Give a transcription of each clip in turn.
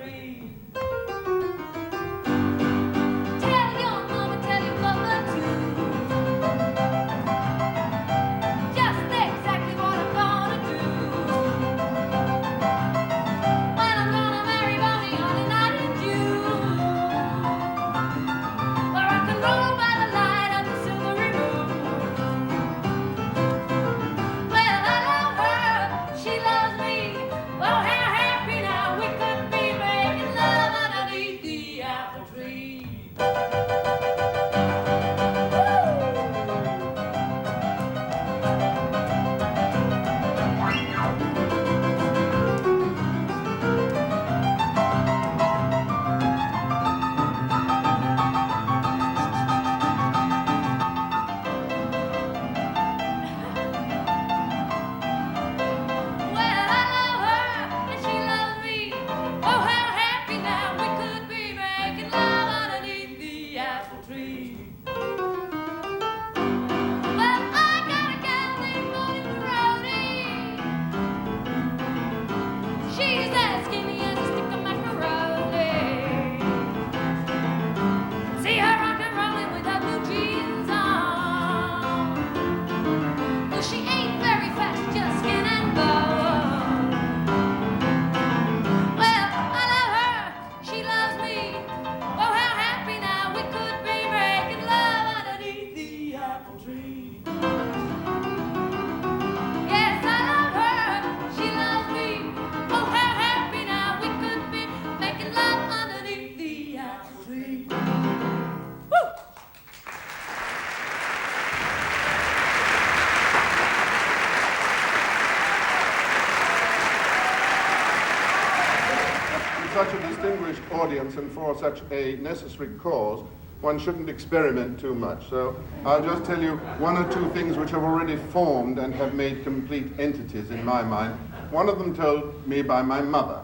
tree. Such a distinguished audience and for such a necessary cause, one shouldn't experiment too much. So I'll just tell you one or two things which have already formed and have made complete entities in my mind. One of them told me by my mother,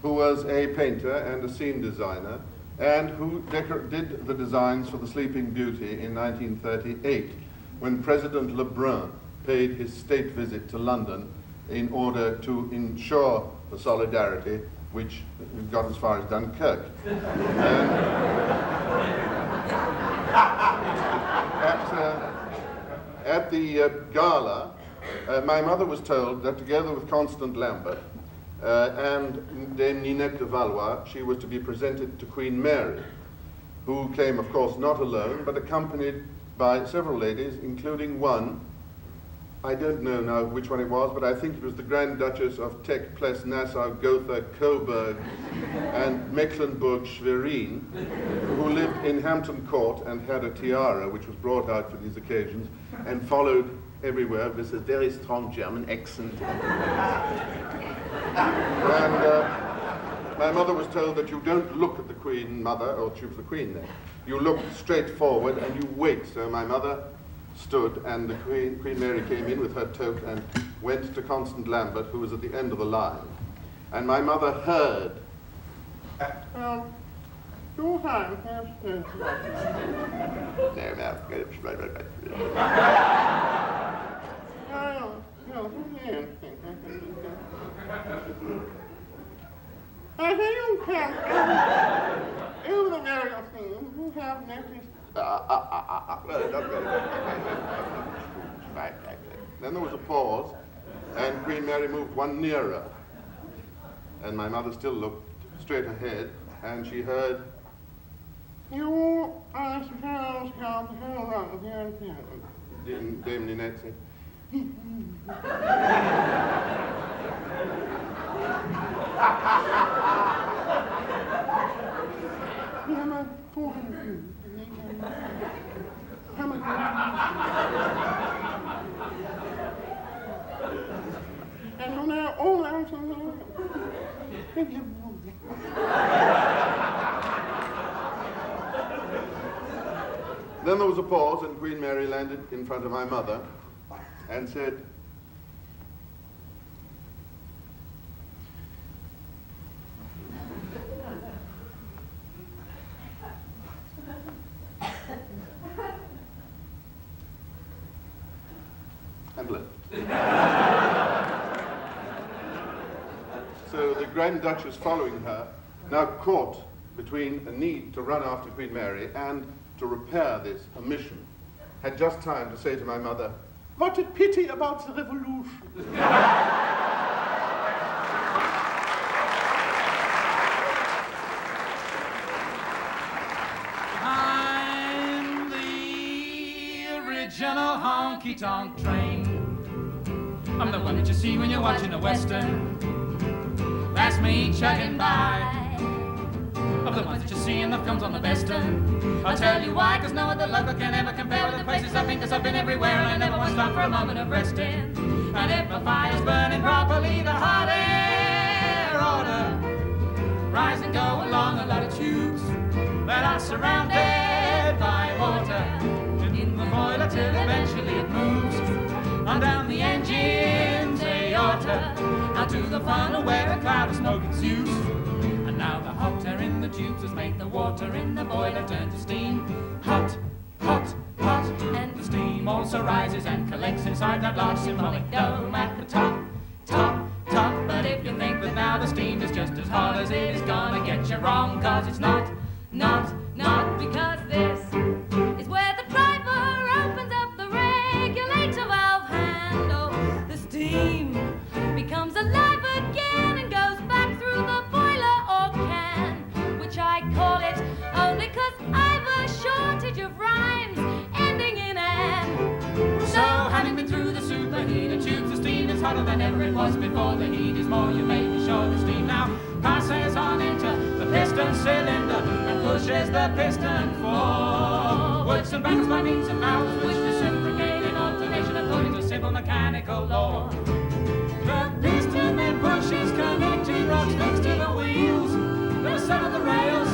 who was a painter and a scene designer, and who did the designs for the Sleeping Beauty in 1938, when President Lebrun paid his state visit to London in order to ensure the solidarity which got as far as Dunkirk. At the gala, my mother was told that together with Constant Lambert and Dame Ninette de Valois, she was to be presented to Queen Mary, who came, of course, not alone, but accompanied by several ladies, including one, I don't know now which one it was, but I think it was the Grand Duchess of Teck, Pless, Nassau, Gotha, Coburg, and Mecklenburg-Schwerin, who lived in Hampton Court and had a tiara which was brought out for these occasions and followed everywhere with a very strong German accent. And my mother was told that you don't look at the Queen Mother, or she was the Queen then. You look straight forward and you wait. So my mother stood, and the Queen Mary came in with her toque and went to Constant Lambert, who was at the end of the line. And my mother heard, "You have Then there was a pause, and Queen Mary moved one nearer. And my mother still looked straight ahead, and she heard, "You are supposed to come here." Dame Ninette said, Then there was a pause, and Queen Mary landed in front of my mother and said, and left. So the Grand Duchess, following her, Now caught between a need to run after Queen Mary and to repair this omission, had just time to say to my mother, "What a pity about the revolution." I'm the original honky-tonk train. I'm the one that you see when you're watching a western. That's me chugging by. Of the ones that you see in the films on the western. I'll tell you why, 'cause no other local can ever compare with the places I've been, 'cause I've been everywhere and I never once stopped for a moment of resting. And if the fire's burning properly, the hot air ought to rise and go along a lot of tubes that are surrounded by water in the boiler till eventually it moves on down the engine's aorta out to the funnel where a cloud of smoke ensues. And now the hot air in the tubes has made the water in the boiler turn to steam. Hot, hot, hot. And the steam also rises and collects inside that large symbolic dome at the top, top, top. But if you think that now the steam is just as hot as it is gonna get you wrong, 'cause it's not, because this is where the driver opens up the regulator valve handle. The steam becomes alive again and goes back through the boiler or can, which I call it only 'cause I've a shortage of rhymes ending in an. So having been through the superheated tubes, the steam is hotter than ever it was before. The heat is more, you may be sure the steam now passes on into the piston cylinder and pushes the piston forwards and backwards by means of valves which reciprocate in alternation according to simple mechanical law. The piston then pushes connecting rods fixed to the wheels that are set on the rails.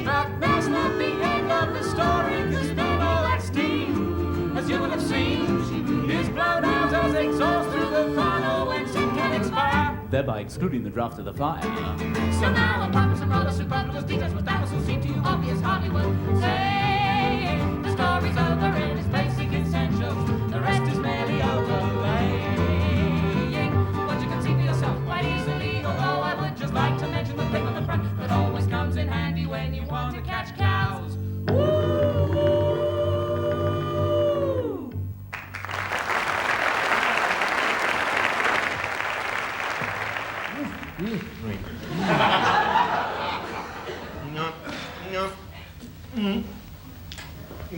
But that's not the end of the story, 'cause then all that steam, as you will have seen, is blown out as exhaust through the funnel whence it can expire, thereby excluding the draft of the fire. So now I'm popping some rather superfluous details which doubtless will seem to you obvious, hardly would say. The story's over in its basic essentials, the rest is merely overlaying what you can see for yourself quite easily, although I would just like to mention the thing on the front that always comes in handy when you want to catch cows. Woo!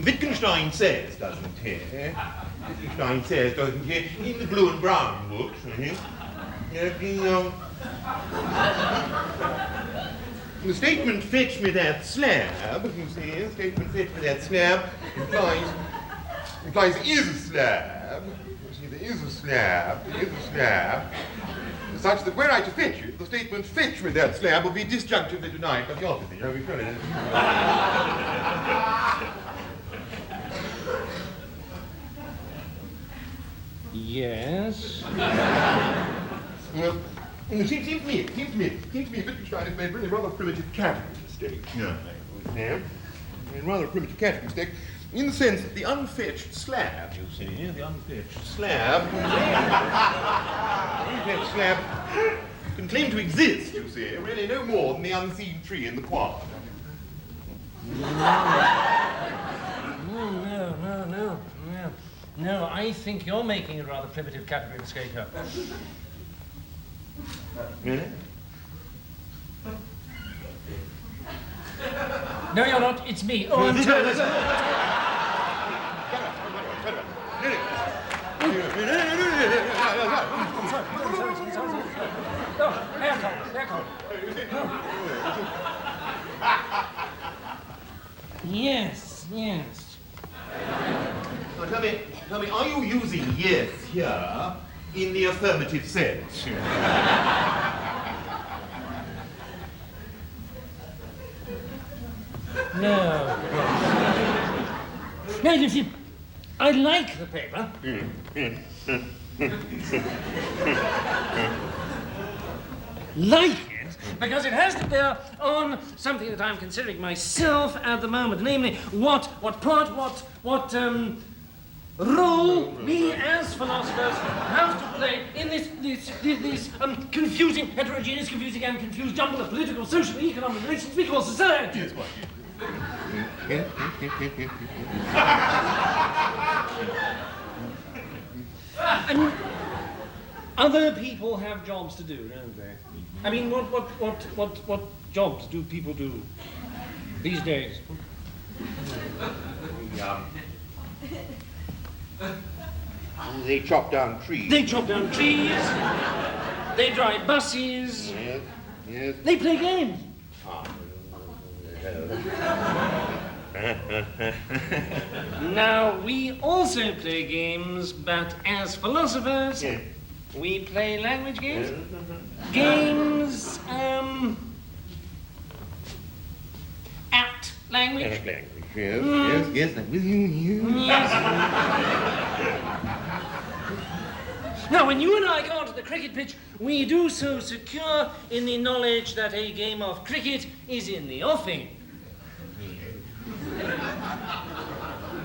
Wittgenstein says, doesn't he? Wittgenstein says, doesn't he, in the Blue and Brown books, the statement, "Fetch me that slab," you see, the statement, "Fetch me that slab," implies there is a slab. You see, there is a slab, such that were I to fetch it, the statement, "Fetch me that slab," will be disjunctively denied by the opposite. You know, we've got it. Yes. Well, it seems to me, Wittgenstein has made really rather primitive category mistake. Yeah. Rather primitive category mistake, in the sense that the unfetched slab, you see, can claim to exist, you see, really no more than the unseen tree in the quad. No, I think you're making a rather primitive category mistake here. Really? No, you're not. It's me. Oh, I'm terrible. Yes. Now tell me, are you using yes here in the affirmative sense? No, you see, I like the paper. Like it because it has to bear on something that I'm considering myself at the moment, namely what role we as philosophers have to play in this confusing, heterogeneous, confusing and confused jumble of political, social, and economic relations we call society. Yes, what? And other people have jobs to do, don't they? I mean, what jobs do people do these days? They chop down trees. They chop down trees. They drive buses. Yes, yes. They play games. Now, we also play games, but as philosophers, Yes. we play language games. Games, apt language. Yes, yes, I'm with you. Yes. Now, when you and I go onto the cricket pitch, we do so secure in the knowledge that a game of cricket is in the offing.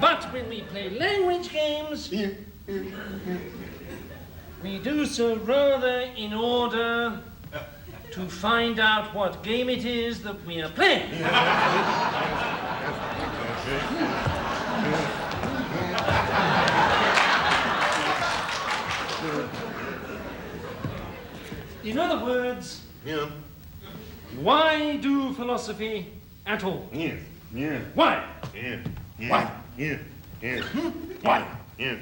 But when we play language games, we do so rather in order to find out what game it is that we are playing. In other words, Yeah. why do philosophy at all? Yes, yeah. Why? Yeah, yeah. Why? Yeah, yeah. Why? Yeah,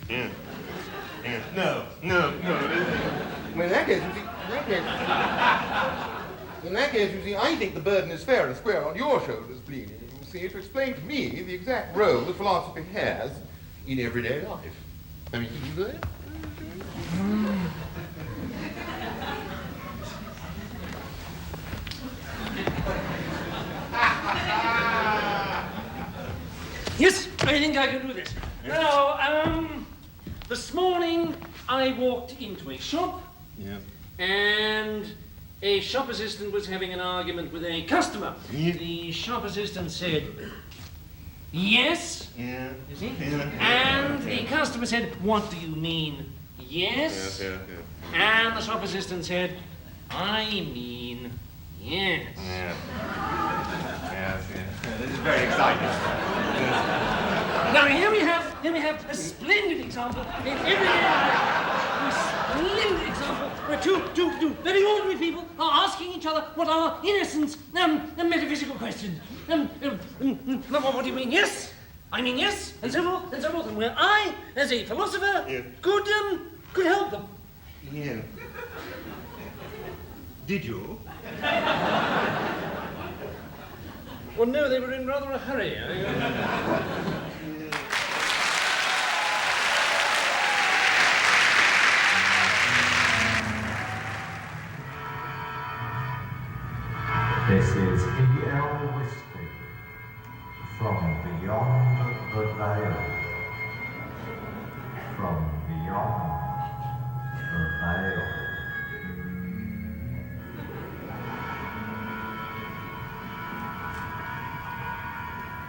yeah. Yeah. No. Well, in that case, you see, I think the burden is fair and square on your shoulders, Pliny. You see, to explain to me the exact role that philosophy has in everyday life. I mean, can you do that? Yes, I think I can do this. Now, this morning I walked into a shop Yeah. and a shop assistant was having an argument with a customer. Yeah. The shop assistant said, yes, Yeah. you see? Yeah. And the customer said, what do you mean, yes? Yeah. And the shop assistant said, I mean, yes. Yes. This is very exciting. Now here we have a splendid example in everyday life. A splendid example where two very ordinary people are asking each other what are, in essence, metaphysical questions. What do you mean, yes? I mean, yes, and so forth, and where I, as a philosopher, Yes. could help them. Yeah. Did you? Well, no, they were in rather a hurry. This is E.L. Whiskey from beyond the veil. From beyond the veil.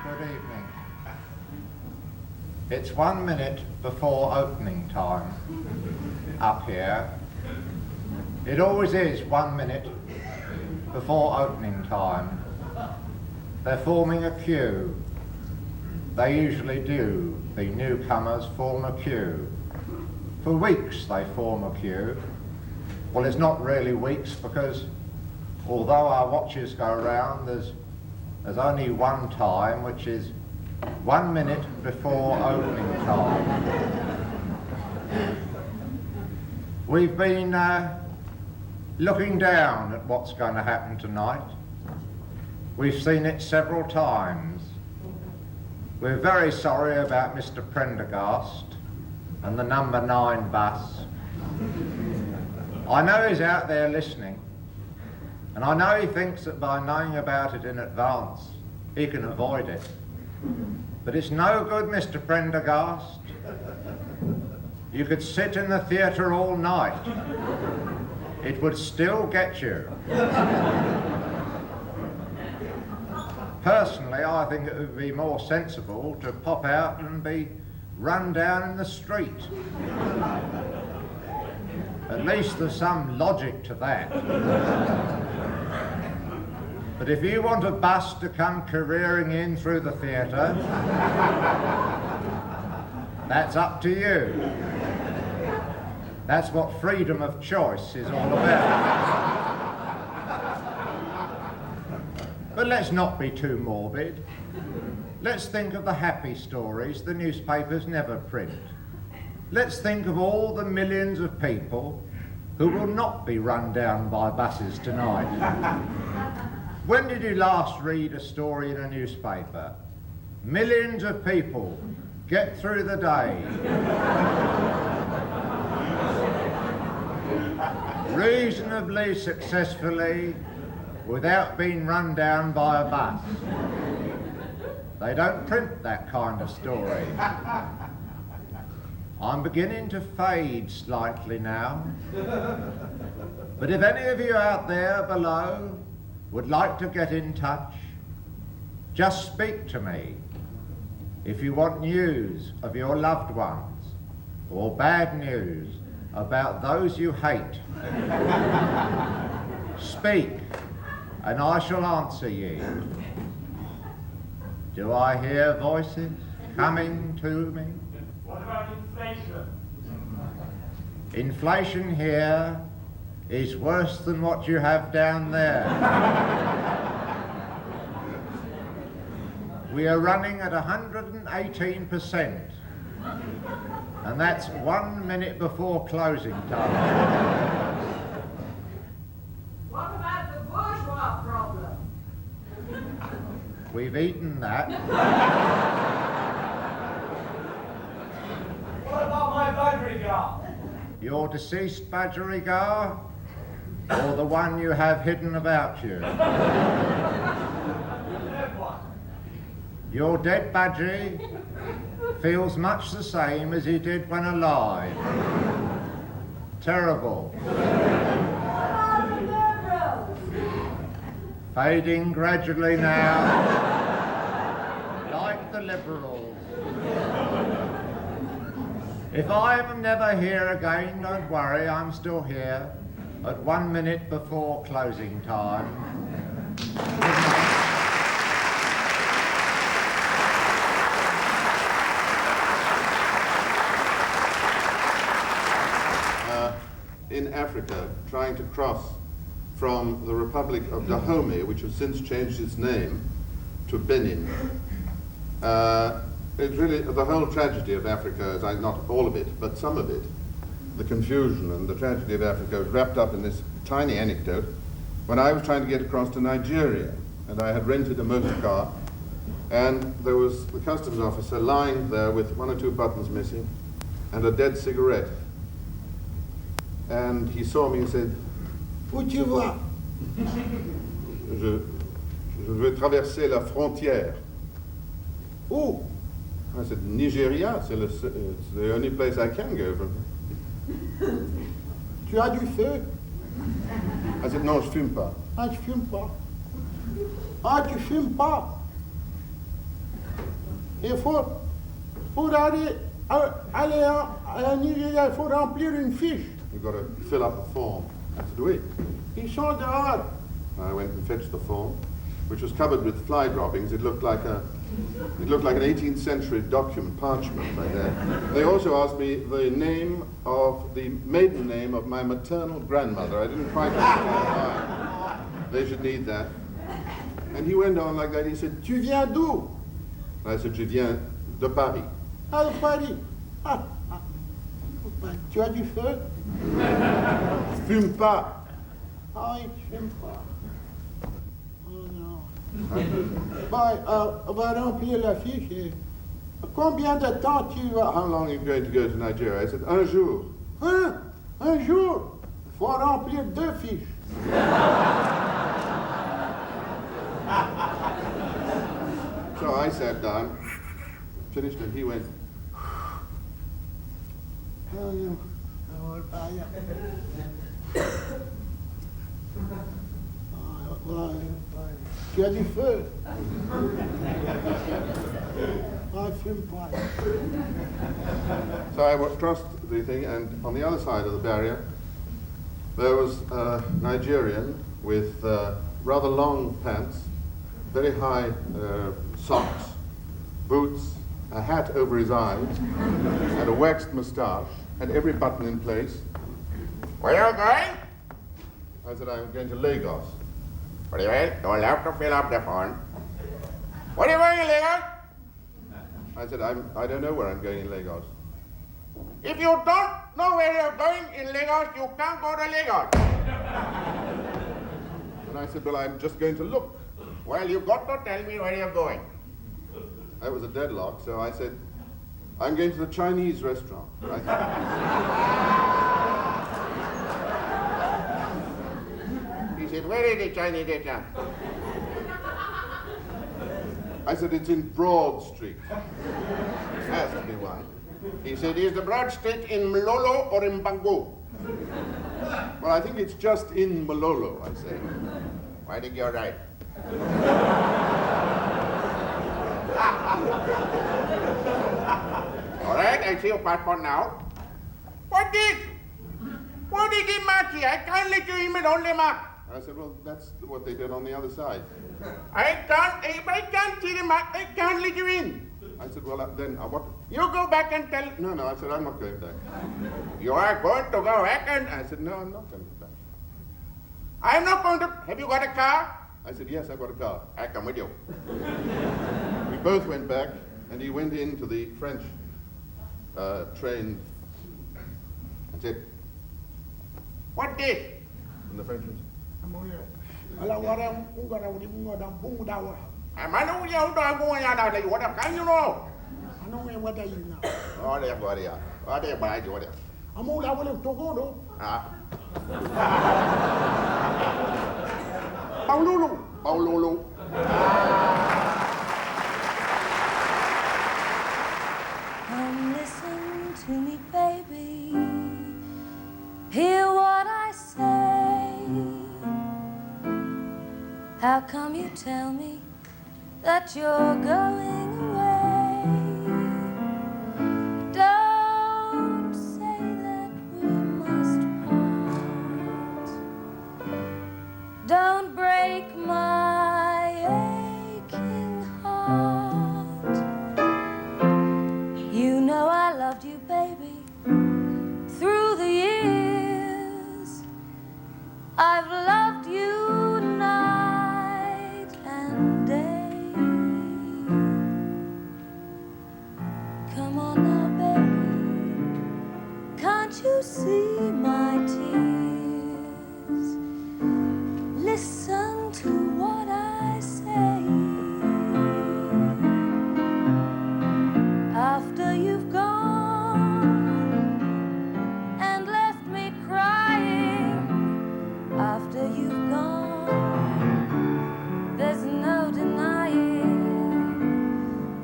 Good evening. It's 1 minute before opening time up here. It always is 1 minute before opening time. They're forming a queue. They usually do. The newcomers form a queue. For weeks they form a queue. Well, it's not really weeks because although our watches go round, there's only one time, which is 1 minute before opening time. We've been looking down at what's going to happen tonight. We've seen it several times. We're very sorry about Mr. Prendergast and the number 9 bus. I know he's out there listening, and I know he thinks that by knowing about it in advance, he can avoid it. But it's no good, Mr. Prendergast. You could sit in the theatre all night. It would still get you. Personally, I think it would be more sensible to pop out and be run down in the street. At least there's some logic to that. But if you want a bus to come careering in through the theatre, that's up to you. That's what freedom of choice is all about. But let's not be too morbid. Let's think of the happy stories the newspapers never print. Let's think of all the millions of people who will not be run down by buses tonight. When did you last read a story in a newspaper? Millions of people get through the day reasonably successfully without being run down by a bus. They don't print that kind of story. I'm beginning to fade slightly now. But if any of you out there below would like to get in touch, just speak to me. If you want news of your loved ones or bad news about those you hate, speak and I shall answer you. Do I hear voices coming to me? What about inflation? Inflation here is worse than what you have down there. We are running at 118%, and that's 1 minute before closing time. What about the bourgeois problem? We've eaten that. What about my budgerigar? Your deceased budgerigar, or the one you have hidden about you? Your dead budgie feels much the same as he did when alive. Terrible. What about the liberals? Fading gradually now, like the Liberals. If I am never here again, don't worry, I'm still here at 1 minute before closing time. Good night. In Africa, trying to cross from the Republic of Dahomey, which has since changed its name, to Benin. It's really the whole tragedy of Africa, not all of it, but some of it, the confusion and the tragedy of Africa was wrapped up in this tiny anecdote when I was trying to get across to Nigeria, and I had rented a motor car, and there was the customs officer lying there with 1 or 2 buttons missing and a dead cigarette. And he saw me and said, "Où tu vas?" Je veux traverser la frontière. Où? I said, Nigeria, it's the only place I can go from. Tu as du feu? I said, non, je fume pas. Ah, tu fumes pas? Ah, tu fumes pas? Il faut, pour aller à Nigeria, il faut remplir une fiche. You've got to fill up a form. I said, oui. Ils sont dehors. I went and fetched the form, which was covered with fly droppings. It looked like an 18th century document, parchment like that. They also asked me the maiden name of my maternal grandmother. I didn't quite understand why. They should need that. And he went on like that. He said, "Tu viens d'où?" I said, "Je viens de Paris." Ah, de Paris. Ah. Tu as du feu? Fume pas. Ah oui, tu fumes pas. Oh non. On va remplir la fiche. Et combien de temps tu vas? How long are you going to go to Nigeria? I said, un jour. Hein? Un jour? Il faut remplir 2 fiches. So I sat down, finished, and he went, tu as du feu? I swim twice. So I crossed the thing, and on the other side of the barrier, there was a Nigerian with rather long pants, very high socks, boots, a hat over his eyes, and a waxed moustache, and every button in place. Where are you going? I said, I'm going to Lagos. Very well, you'll have to fill up the phone. Where are you going in Lagos? I said, I don't know where I'm going in Lagos. If you don't know where you're going in Lagos, you can't go to Lagos. And I said, well, I'm just going to look. Well, you've got to tell me where you're going. That was a deadlock, so I said, I'm going to the Chinese restaurant. He said, where is the Chinese restaurant? I said, it's in Broad Street. Has to be one. He said, is the Broad Street in Mlolo or in Bangu? Well, I think it's just in Malolo, I say. I think you're right. All right, I see your passport now. What is it, Marky? I can't let you in with only mark. I said, well, that's what they did on the other side. I can't see the mark. I can't let you in. I said, well, then what? You go back and tell. No, I said, I'm not going back. You are going to go back and. I said, no, I'm not going back. I'm not going to. Have you got a car? I said, yes, I've got a car. I come with you. We both went back, and he went into the French train. I said, what this? and the Frenchman said, Paululu. Come listen to me, baby. Hear what I say. How come you tell me that you're going away? Don't say that we must part. Don't break my aching heart. You know I loved you, baby, through the years. I've loved you night and day. Come on now, baby, can't you see my tears? Listen to what I say. After you've gone and left me crying, after you've gone, there's no denying.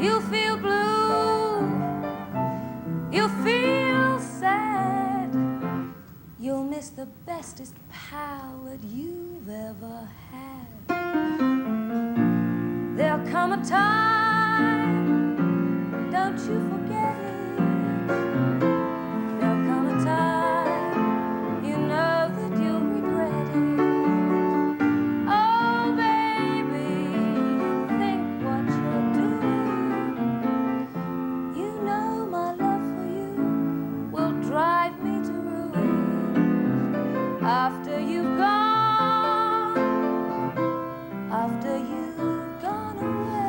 You feel blue, you feel sad. You'll miss the bestest pal that you've ever had. There'll come a time, don't you forget it. There'll come a time, you know that you'll regret it. Oh, baby, think what you're doing. You know my love for you will drive me to ruin. After you've gone, after you've gone away.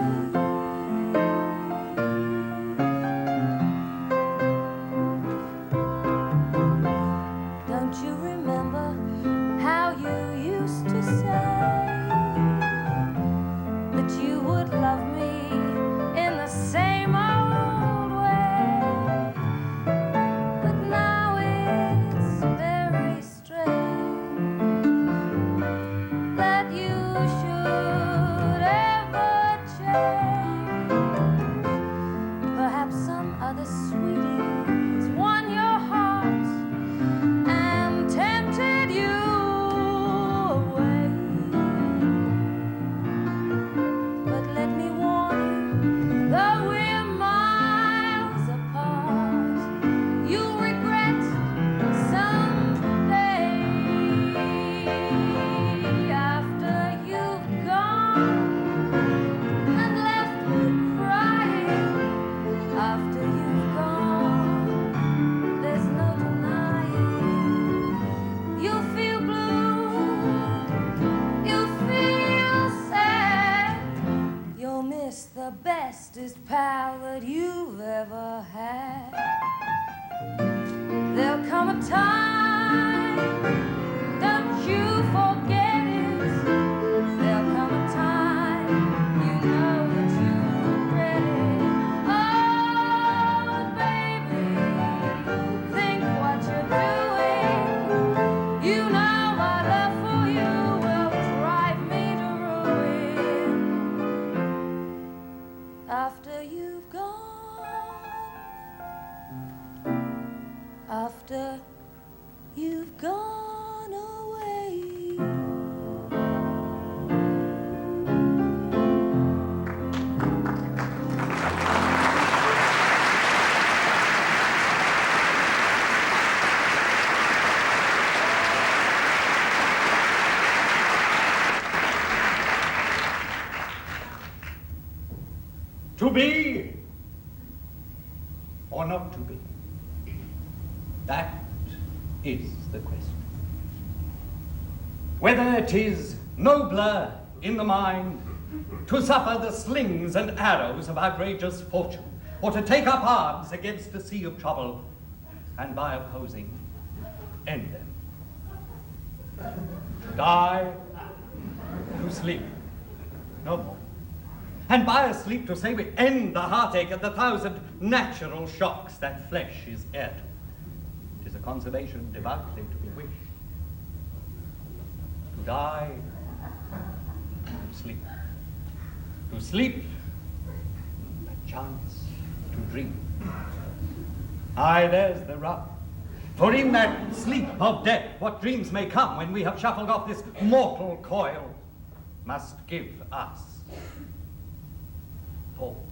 bestest pal that you've ever had. There'll come a time, don't you forget it. There'll come a time, you know that you regret it. Oh, baby, think what you're doing. You know my love for you will drive me to ruin. After you've gone, after you've gone away. To be or not to be? That is the question. Whether it is nobler in the mind to suffer the slings and arrows of outrageous fortune, or to take up arms against a sea of trouble, and by opposing, end them. Die, to sleep, no more. And by a sleep to say we end the heartache and the thousand natural shocks that flesh is heir to. It is a conservation devoutly to be wished. To die, to sleep. To sleep, perchance to dream. Aye, there's the rub. For in that sleep of death, what dreams may come when we have shuffled off this mortal coil, must give us hope.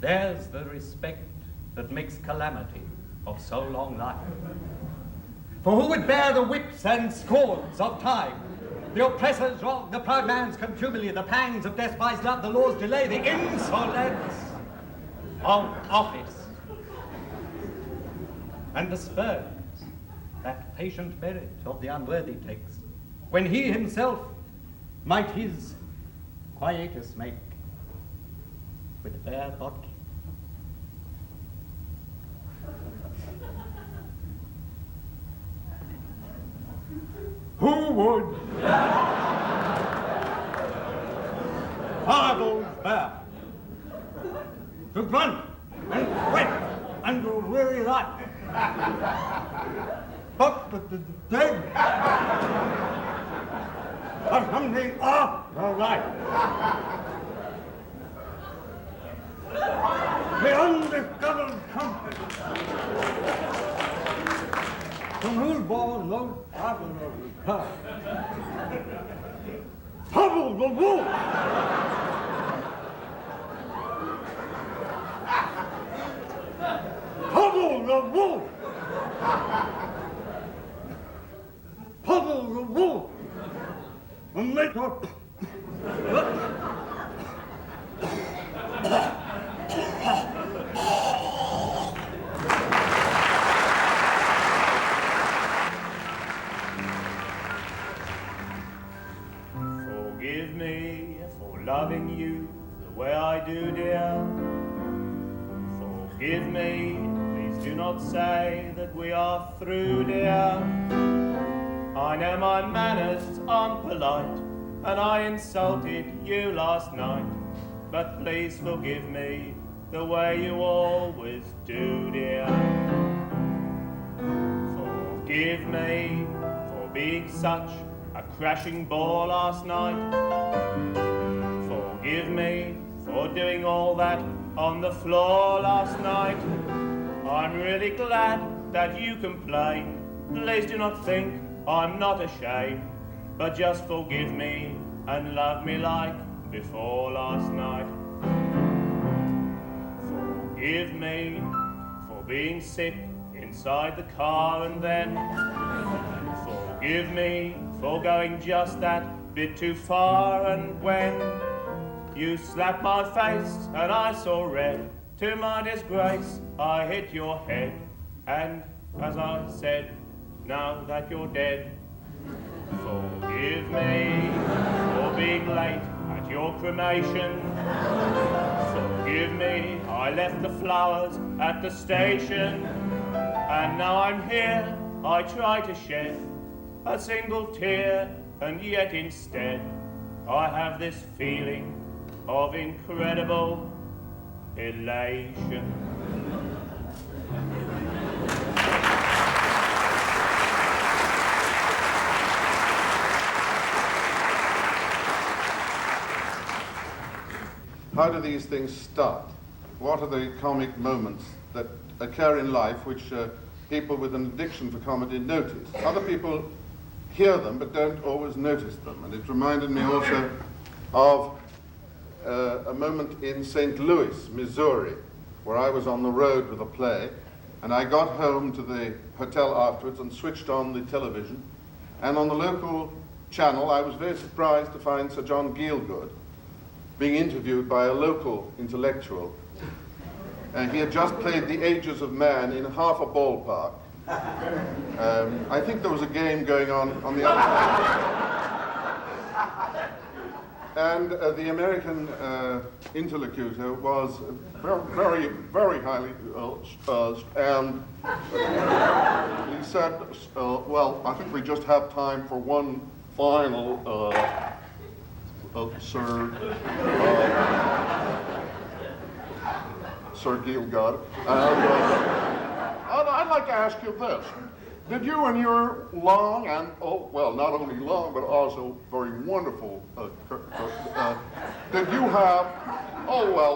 There's the respect that makes calamity of so long life. For who would bear the whips and scorns of time, the oppressor's wrong, the proud man's contumely, the pangs of despised love, the law's delay, the insolence of office, and the spurs that patient merit of the unworthy takes, when he himself might his quietus make with a bare thought? Who would fathers bear to grunt and sweat under a weary life? But the dead are something after life. The undiscovered country, from whose balls those travelers return. Hubble the wolf! Hubble the wolf! Hubble the wolf! And make her... Forgive me for loving you the way I do, dear. Forgive me, please do not say that we are through, dear. I know my manners aren't polite, and I insulted you last night, but please forgive me the way you always do, dear. Forgive me for being such a crashing bore last night. Forgive me for doing all that on the floor last night. I'm really glad that you complain. Please do not think I'm not ashamed, but just forgive me and love me like before last night. Forgive me for being sick inside the car, and then forgive me for going just that bit too far. And when you slapped my face and I saw red, to my disgrace I hit your head. And as I said, now that you're dead, forgive me for being late at your your cremation. Forgive me, I left the flowers at the station, and now I'm here, I try to shed a single tear, and yet instead I have this feeling of incredible elation. How do these things start? What are the comic moments that occur in life which people with an addiction for comedy notice? Other people hear them but don't always notice them. And it reminded me also of a moment in St. Louis, Missouri, where I was on the road with a play, and I got home to the hotel afterwards and switched on the television, and on the local channel I was very surprised to find Sir John Gielgud being interviewed by a local intellectual. He had just played The Ages of Man in half a ballpark. I think there was a game going on the other side. And the American interlocutor was very, very highly, and he said, well, I think we just have time for one final, Sir Gielgud. I'd like to ask you this. Did you in your long and, not only long, but also very wonderful, did you have,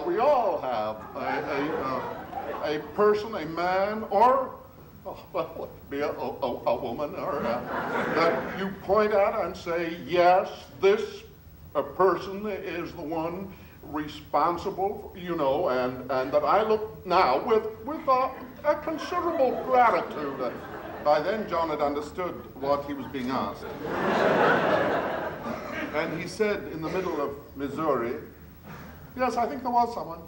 we all have a person, a man, or, it could be a woman, or that you point at and say, yes, this person is the one responsible, and that I look now with a considerable gratitude. By then, John had understood what he was being asked. And he said, in the middle of Missouri, yes, I think there was someone.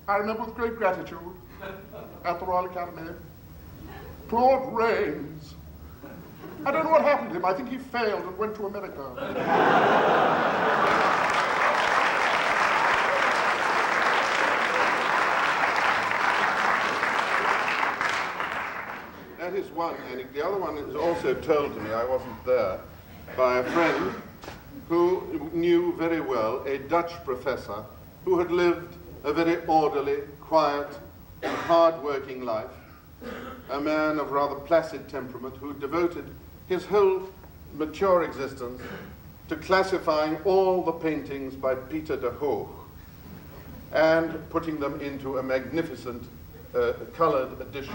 I remember with great gratitude at the Royal Academy, Claude Rains. I don't know what happened to him. I think he failed and went to America. That is one, and the other one is also told to me, I wasn't there, by a friend who knew very well a Dutch professor who had lived a very orderly, quiet, and hard-working life, a man of rather placid temperament who devoted his whole mature existence to classifying all the paintings by Pieter de Hoogh and putting them into a magnificent colored edition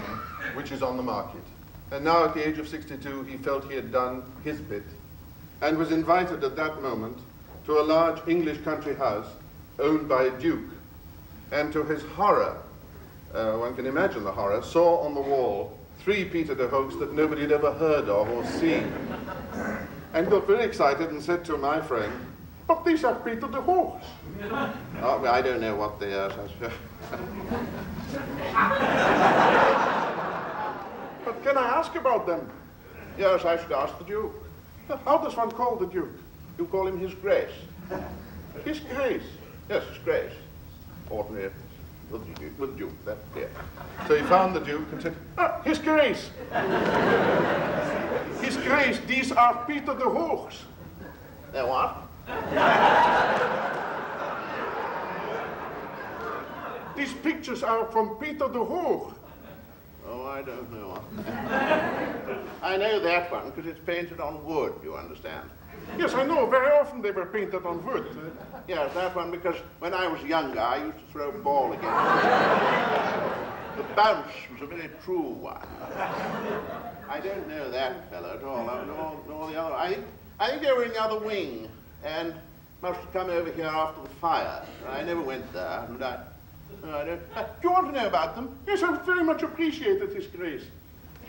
which is on the market. And now at the age of 62 he felt he had done his bit and was invited at that moment to a large English country house owned by a duke, and to his horror, one can imagine the horror, saw on the wall 3 Pieter de Hooghs that nobody had ever heard of or seen, and got very excited and said to my friend, but these are Pieter de Hooghs. Oh, I don't know what they are. But can I ask about them? Yes, I should ask the Duke. How does one call the Duke? You call him His Grace. His Grace. Yes, His Grace. Ordinary with the Duke, that here. So he found the Duke and said, His Grace. His Grace, these are Pieter de Hooghs. They're what? These pictures are from Pieter de Hoogh. Oh, I don't know. I know that one because it's painted on wood, you understand. Yes, I know. Very often they were painted on wood. Yes, that one because when I was younger, I used to throw a ball against it. The bounce was a very true one. I don't know that fellow at all. No, the other. I think they were in the other wing and must have come over here after the fire. I never went there, and I don't. Do you want to know about them? Yes, I would very much appreciate it, His Grace.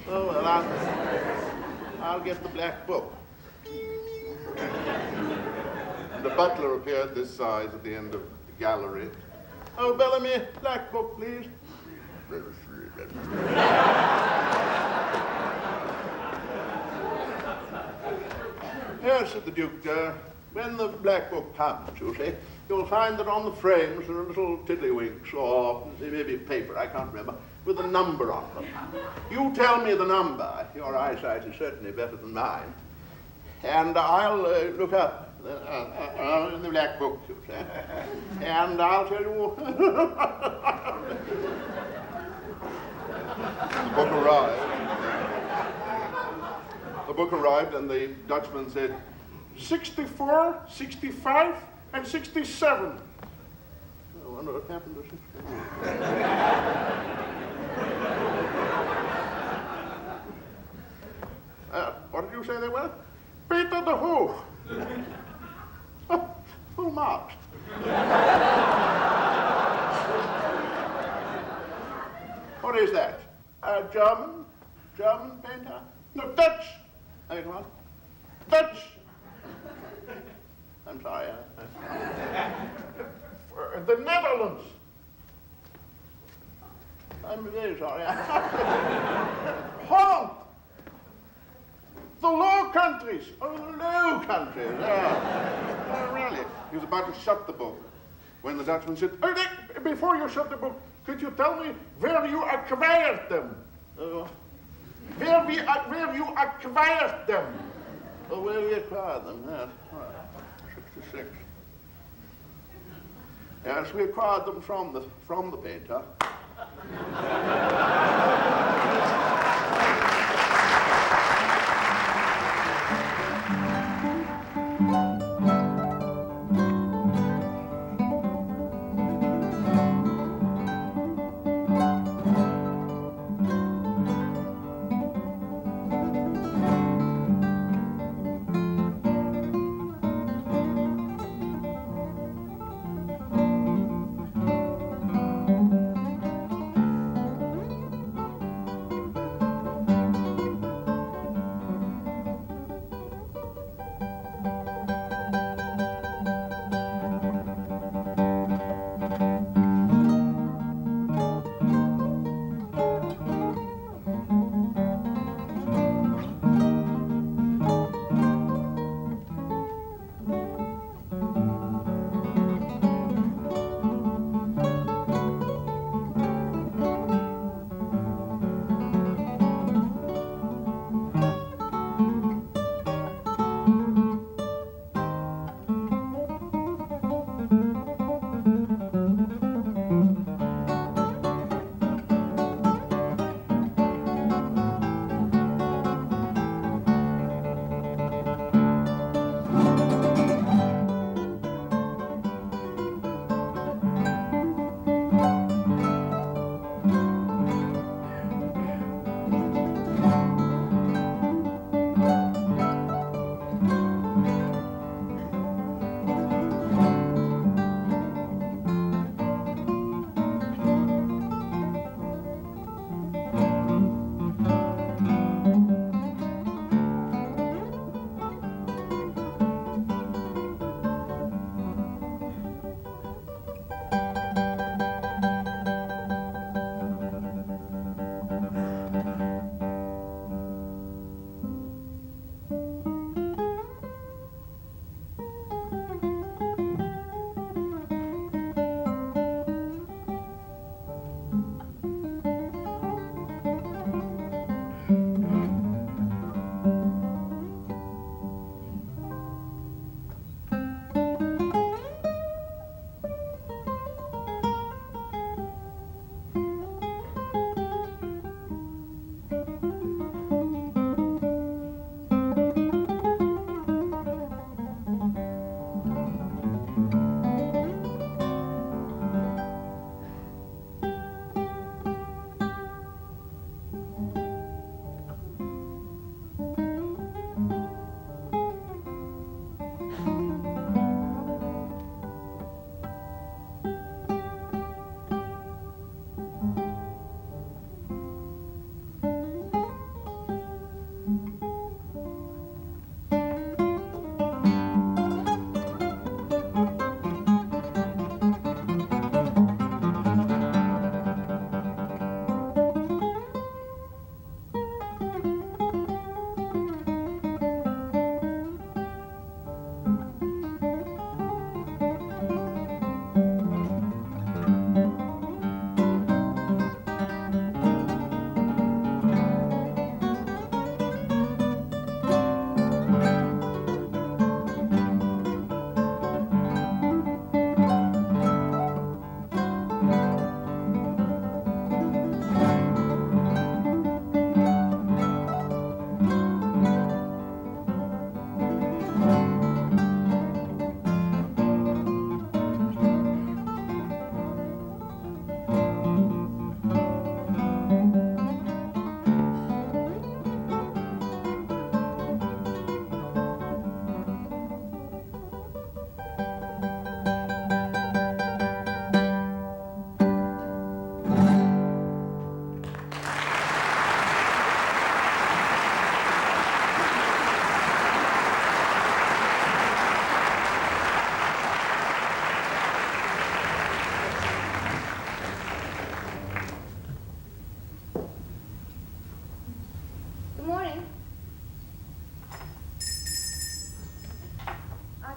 Oh, well, I'll get the black book. And the butler appeared this size at the end of the gallery. Oh, Bellamy, black book, please. Yes, said the Duke, when the black book comes, you see, you'll find that on the frames there are little tiddlywinks, or maybe paper, I can't remember, with a number on them. You tell me the number. Your eyesight is certainly better than mine. And I'll look up in the black book, you see, and I'll tell you. The book arrived. The book arrived, and the Dutchman said, 64, 65, and 67. I wonder what happened to 64. What did you say they were? Peter de Hoog. Full marks. What is that? German painter? No, Dutch. Hey, come on. Dutch. I'm sorry. The Netherlands. I'm very sorry. Holland. The Low Countries. Oh, the Low Countries. Oh, really? He was about to shut the book when the Dutchman said, "Oh, Dick, before you shut the book, could you tell me where you acquired them?" Where you acquired them? Oh, where we acquired them, yes. 66. Yes, we acquired them from the painter.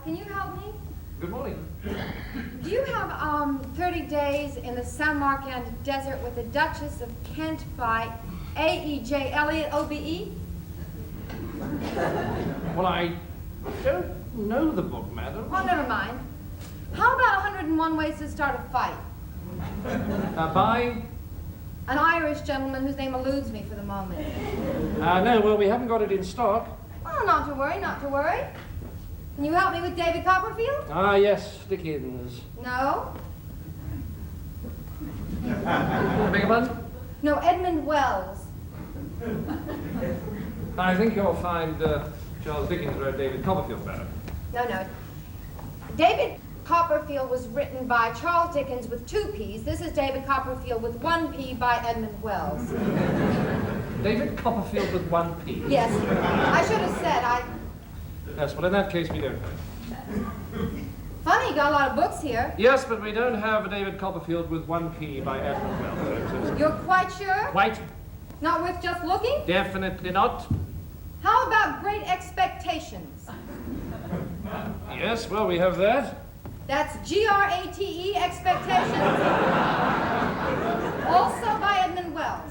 can you help me? Good morning. Do you have 30 Days in the Samarkand Desert with the Duchess of Kent by A.E.J. Eliot, O.B.E.? Well, I don't know the book, madam. Oh, never mind. How about 101 Ways to Start a Fight? By? An Irish gentleman whose name eludes me for the moment. No, well, we haven't got it in stock. Oh, not to worry, not to worry. Can you help me with David Copperfield? Ah, yes, Dickens. No. Beg your pardon? No, Edmund Wells. I think you'll find Charles Dickens wrote David Copperfield better. No. David Copperfield was written by Charles Dickens with 2 P's. This is David Copperfield with 1 P by Edmund Wells. David Copperfield with 1 P? Yes. I should have said, Yes, well, in that case, we don't have. Funny, you got a lot of books here. Yes, but we don't have a David Copperfield with 1 P by Edmund Wells. You're quite sure? Quite. Not worth just looking? Definitely not. How about Great Expectations? Yes, well, we have that. That's G-R-A-T-E, Expectations. Also by Edmund Wells.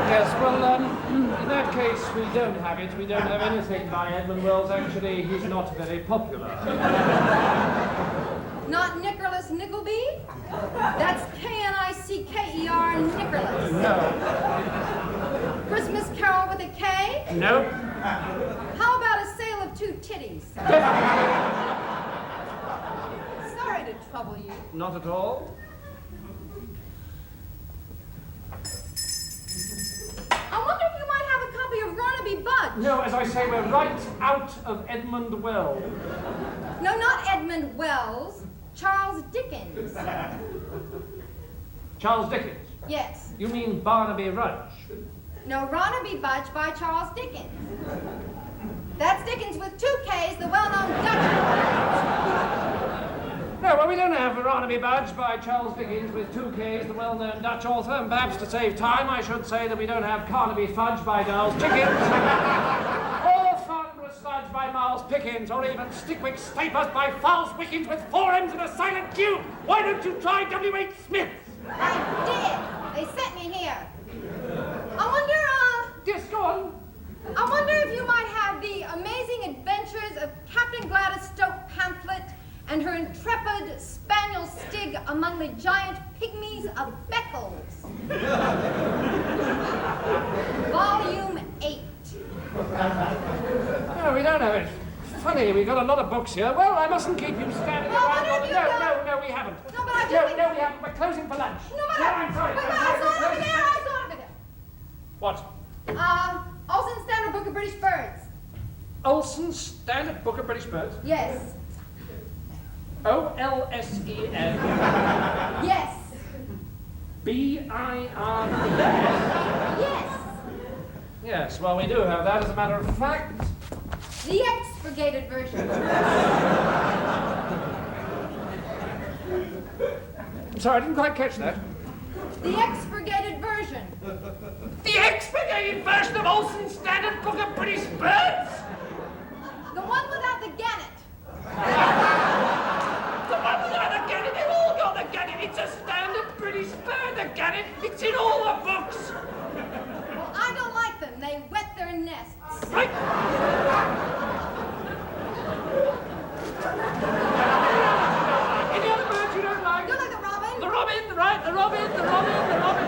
Yes, well, in that case, we don't have it. We don't have anything by Edmund Wells. Actually, he's not very popular. Not Nicholas Nickleby? That's K-N-I-C-K-E-R, Nicholas. No. Christmas Carol with a K? No. How about A Sale of Two Titties? Sorry to trouble you. Not at all. I wonder if you might have a copy of Barnaby Budge. No, as I say, we're right out of Edmund Wells. No, not Edmund Wells. Charles Dickens. Charles Dickens? Yes. You mean Barnaby Rudge? No, Barnaby Budge by Charles Dickens. That's Dickens with 2 Ks, the well-known Dutch. No, well, we don't have Barnaby Budge by Charles Dickens with 2 Ks, the well-known Dutch author, and perhaps to save time, I should say that we don't have Carnaby Fudge by Giles Dickens, or Thunderous Sludge by Miles Pickens, or even Stickwick Staples by Fowles Wickens with 4 M's and a silent Q. Why don't you try W.H. Smith? I did. They sent me here. I wonder, Yes, go on. I wonder if you might have The Amazing Adventures of Captain Gladys Stoke Pamphlet and her intrepid spaniel Stig among the giant pygmies of Beccles. Volume 8. No, we don't have it. Funny, we've got a lot of books here. Well, I mustn't keep you standing Well, around. what have you done? No, we haven't. No, but I No, just... we haven't. We're closing for lunch. No, but I'm sorry. Wait, I saw it over there. I saw it over there. What? Olsen's Standard Book of British Birds. Olsen's Standard Book of British Birds? Yes. O-L-S-E-N. Yes. B-I-R-D. Yes. Yes, well, we do have that, as a matter of fact. The expurgated version. I'm sorry, I didn't quite catch that. The expurgated version. The expurgated version of Olsen's Standard Book of British Birds? The one without the gannet. The one without the gannet, they've all got the gannet. It's a standard British bird, the gannet. It's in all the books. Well, I don't like them. They wet their nests. Right. Any other birds you don't like? Don't like the robin. The robin, right, the robin.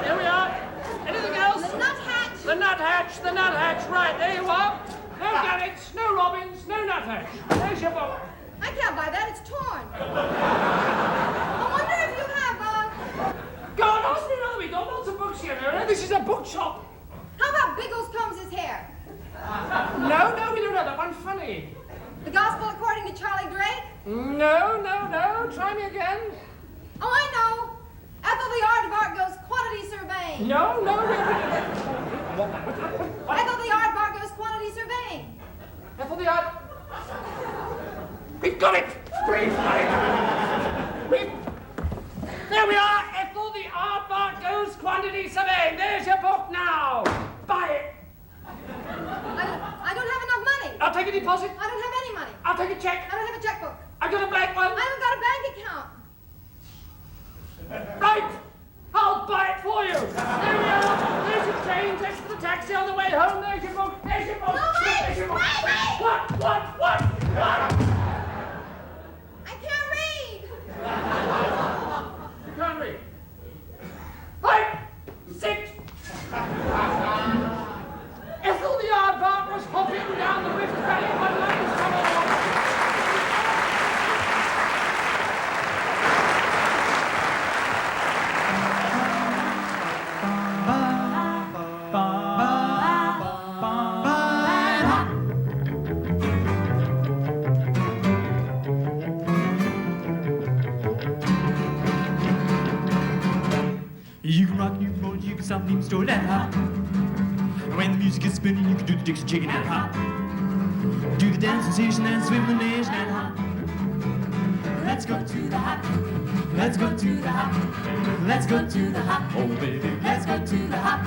Here we are. Anything else? The nuthatch. The nuthatch, right, there you are. No gannets, no robins, no nuthatch. There's your book. I can't buy that. It's torn. I wonder if you have, Go on, ask me another. We've got lots of books here, Mary. This is a bookshop. How about Biggles Combs His Hair? No, we don't have that one. Funny. The Gospel According to Charlie Drake? No. Try me again. Oh, I know. Ethel the Aardvark goes quantity surveying. No. Ethel the Aardvark goes quantity surveying. Ethel the Aardvark. We've got it. There we are. Ethel the Aardvark goes quantity surveying. There's your book now. Buy it. I don't have enough money. I'll take a deposit. I don't have any money. I'll take a check. I don't have a checkbook. I got a blank one. I haven't got a bank account. Right. I'll buy it for you. There we are. There's your change. There's for the taxi on the way home. There's your book. There's your book. No, wait. There's your book. Wait. What? I can't read. You can't read. Right. Sit. Ethel the aardvark was hopping down the Rift Valley when light was coming along. You can rock, you can roll, you can stop, you can store that hop. When the music is spinning, you can do the Dixie chicken and hop. Do the dance sensation and swim the nation and hop. Let's go to the hop. Let's go to the hop. Let's go to the hop. Oh baby, let's go to the hop.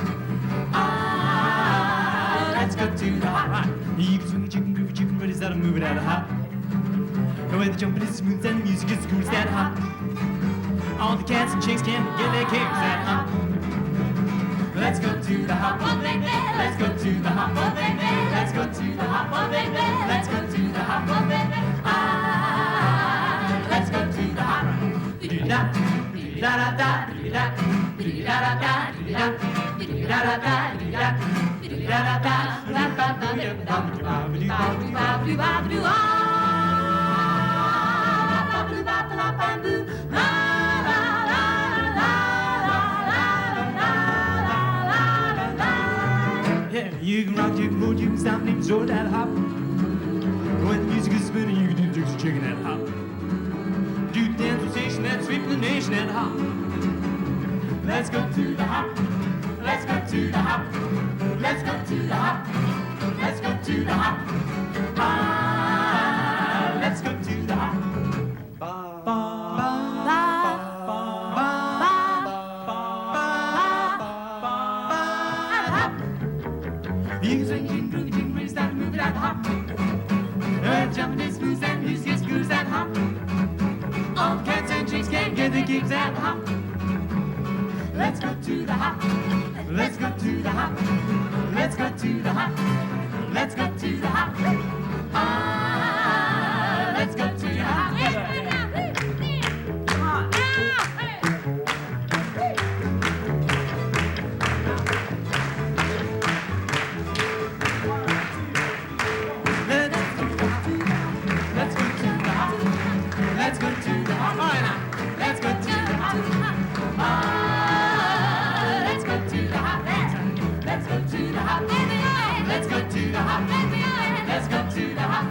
Ah, let's go to the hop. You can swing a chicken, groove a chicken, but it's not a move it out of hop. And when the jumping is smooth and the music is cool, it's that hop. All the cats and chicks can get their kicks at hop. Let's go to the hop, oh baby. Let's go to the hop, oh baby. Let's go to the hop, oh baby. Let's go to the hop, oh baby. Ah, let's go to the hop. Do-da, do-da-da-da, do-da, do-da-da-da, do-da, do-da-da-da, do-da, do-da-da-da, do-da-da-da, yeah, you can rock, you can roll, you can stop, you can throw that hop. When the music is spinning, you can do Dixie chicken and hop. Do the dance rotation and sweep the nation and hop. Let's go to the hop. Let's go to the hop. Let's go to the hop. Let's go to the hop. Ah, let's go to the hop. You can swing, you can groove, you can really start to move it out the hop. Jumping is smooth and music is grooves at the hop. All the cats and chicks can't get the kicks at the hop. Let's go to the hop. Let's go to the hop. Let's go to the hop. Let's go to the hop. Ah, let's go to the hop. Let's go to the hop. All right now. Let's go to the hop. Ah, let's go to the hop. Let's go to the hop. Let's go to the hop. Let's go to the hop.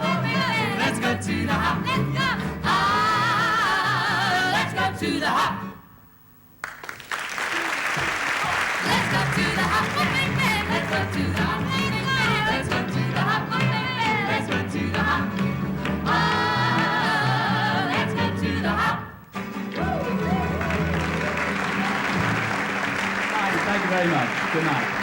Let's go to the hop. Ah, let's go to the hop. Let's go to the hop. Let's go to the hop. Let's go to the hop. Let's go to the hop. Ah, let's go to the hop. Thank you very much. Good night.